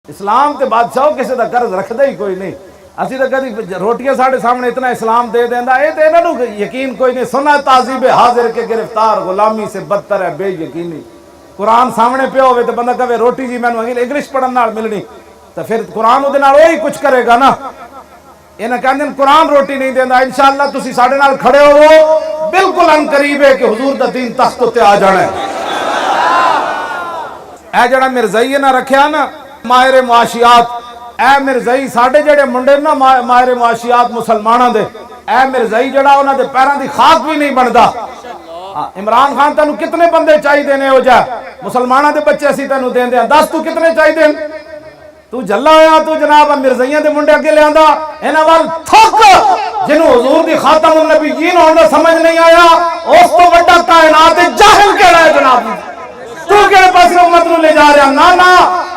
اسلام تے بادشاہ کسی دا قرض رکھدا ہی کوئی نہیں. اسی تو کدی روٹیاں ساڑھے سامنے اتنا اسلام دے دیندا اے تے انہاں نوں یقین کوئی نہیں. سنا تعذیب حاضر کے گرفتار غلامی سے بدتر ہے بے یقینی. قرآن سامنے پہ ہوئے تو بندہ کہے روٹی جی مینوں انگلش پڑھن نال ملنی تو پھر قرآن اودے نال وہی کچھ کرے گا نا. انہاں کہندے قرآن روٹی نہیں دیندا. انشاءاللہ تسی ساڈے نال کھڑے ہو بالکل ان قریب ہے کہ حضور دا دین تخت تے آ جانا ہے. اے جڑا مرزائی نہ رکھیا نا ماہر معاشیات, اے مرزائی ساڈے جڑے منڈے نا ماہر معاشیات مسلماناں دے, اے مرزائی جڑا انہاں دے پیراں دی خاک بھی نہیں بندا. عمران خان تینوں کتنے بندے چاہیے دینے ہو جا مسلماناں دے بچے اسی تینوں دین دیاں, دس تو کتنے چاہیے دین. تو جلا ہویا تو جناب مرزائیاں دے منڈے اگے لے آندا انہاں وال تھک جنوں حضور دی خاتم النبیین ہون دا سمجھ نہیں آیا. اس تو بڑا کائنات جاہل کہڑا ہے جناب, تو کہڑے پاسے امت نو لے جا رہا. نا نا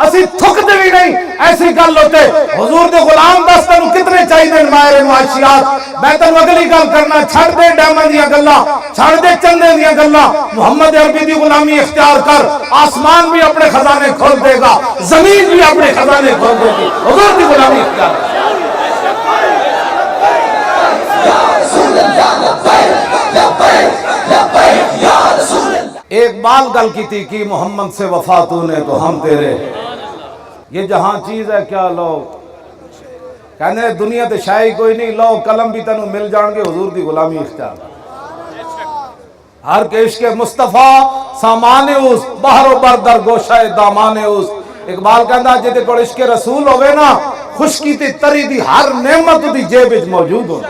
اسی تھک دے بھی نہیں ایسی گل ہوتے. حضور دے غلام دس تینوں کتنے چاہیے دین ماہر معاشیات. میں تینوں اگلی گل کرنا, چھڑ دے ڈیمن دیاں گلاں, چھڑ دے چندے دیاں گلاں. محمد عربی دی غلامی اختیار کر, آسمان بھی اپنے خزانے کھول دے گا, زمین بھی اپنے خزانے کھول دے گی. حضور دی غلامی اختیار کر. ایک بال گل کی تھی کہ محمد سے وفا تو نے تو ہم تیرے, یہ جہاں چیز ہے کیا لو کہنے دنیا تے شاہی کوئی نہیں, لو قلم بھی تنوں مل جان گے. حضور دی غلامی اختیار ہر کے عشق مصطفیٰ سامان اس بہر و بر در گوشہ دامان اس. اقبال کہندا جے تے کول عشق رسول ہوے نا خشکی تے تری دی ہر نعمت دی جیب وچ موجود ہو.